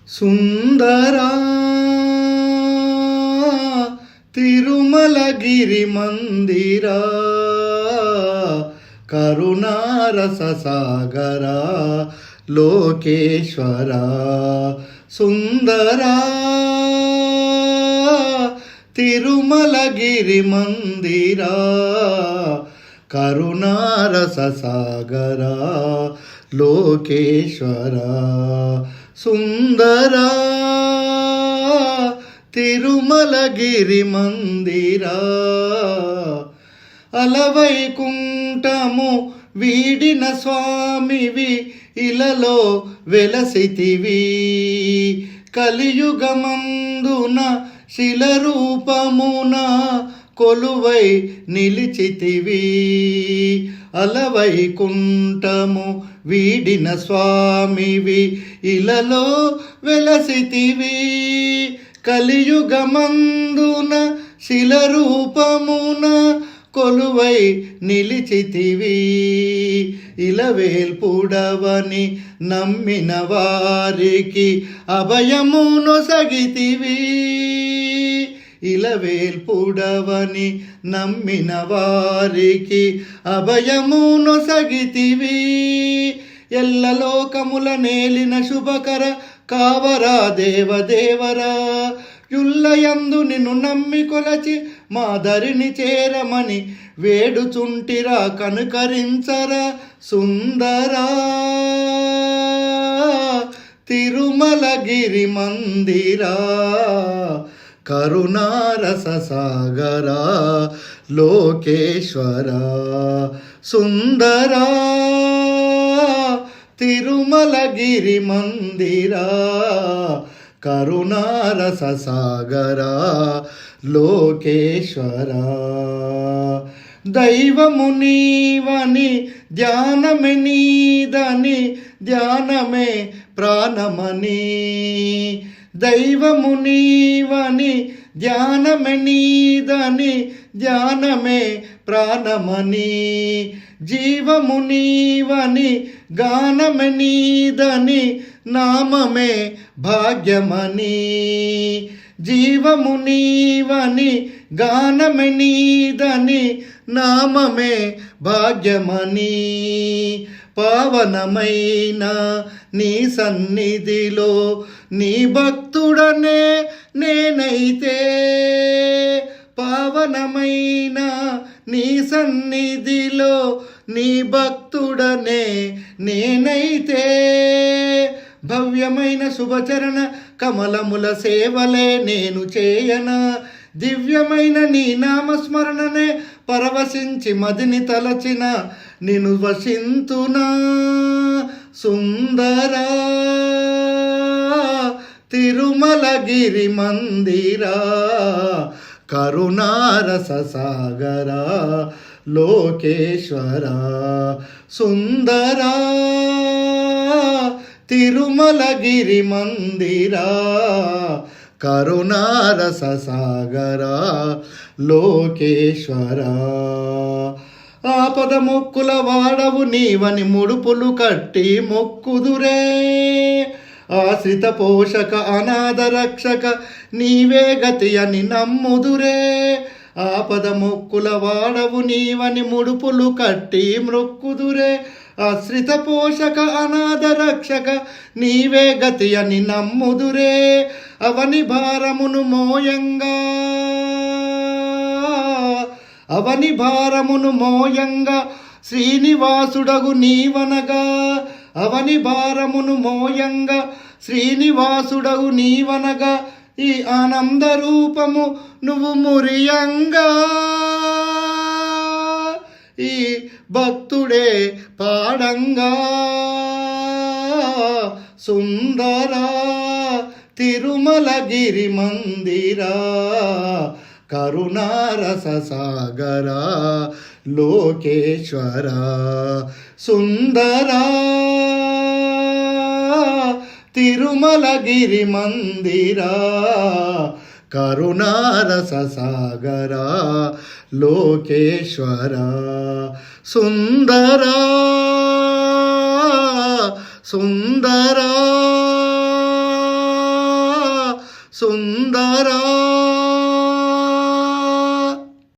సుందరా తిరుమలగిరి మందిరా కరుణారస సాగరా లోకేశ్వరా సుందరా తిరుమలగిరి మందిరా కరుణారస సాగరా లోకేశ్వరా సుందరా తిరుమలగిరి మందిరా అలవైకుంఠము వీడిన స్వామివి ఇలలో వెలసితివి కలియుగమందున శిలరూపమున కొలువై నిలిచితివి అలవైకుంఠము వీడిన స్వామివి ఇలలో వెలసితివి కలియుగమందున శిలరూపమున కొలువై నిలిచితివి ఇలవేల్పుడవని నమ్మిన వారికి అభయమును సగితివి ఇలవేల్పుడవని నమ్మిన వారికి అభయమును సగితివి ఎల్లలోకముల నేలిన శుభకర కావరా దేవదేవరా యుల్లయందు నిన్ను నమ్మి కొలచి మా దరిని చేరమని వేడుచుంటిరా కనుకరించరా సుందరా తిరుమలగిరి మందిరా కరుణారస సాగరా లోకేశ్వరా సుందరా తిరుమలగిరి మందిరా కరుణారస సాగరా లోకేశ్వరా దైవము నీవని ధ్యానమే నీదని ధ్యానమే ప్రాణమని దైవము నీవని ధ్యానమే నీదని ధ్యానమే ప్రాణమని జీవము నీవని గానమే నీదని నామమే భాగ్యమని జీవము నీవని గానమే నీదని నామమే భాగ్యమని పావనమైన నీ సన్నిధిలో నీ భక్తుడనే నేనైతే పావనమైన నీ సన్నిధిలో నీ భక్తుడనే నేనైతే భవ్యమైన శుభచరణ కమలముల సేవలే నేను చేయన దివ్యమైన నీ నామస్మరణనే పరవశించి మదిని తలచిన నిన్ను వసింతునా సుందరా తిరుమలగిరి మందిరా కరుణారస సాగరా లోకేశ్వరా సుందరా తిరుమలగిరి మందిరా కరుణారస సాగరా లోకేశ్వరా ఆపద మొక్కుల వాడవు నీవని ముడుపులు కట్టి మొక్కుదురే ఆశ్రిత పోషక అనాథ రక్షక నీవే గతి అని నమ్ముదురే ఆపద మొక్కుల వాడవు నీవని ముడుపులు కట్టి మొక్కుదురే ఆశ్రిత పోషక అనాథ రక్షక నీవే గతి అని నమ్ముదురే అవని భారమును మోయంగా అవని భారమును మోయంగా శ్రీనివాసుడగు నీవనగా అవని భారమును మోయంగా శ్రీనివాసుడగు నీవనగా ఈ ఆనంద రూపము నువ్వు మురియంగా ఈ భక్తుడే పాడంగా సుందరా తిరుమలగిరి మందిరా కరుణారస సాగరా లోకేశ్వరా సుందరా తిరుమలగిరి మందిరా కరుణారస సాగరా లోకేశ్వరా సుందరా సుందరా సుందరా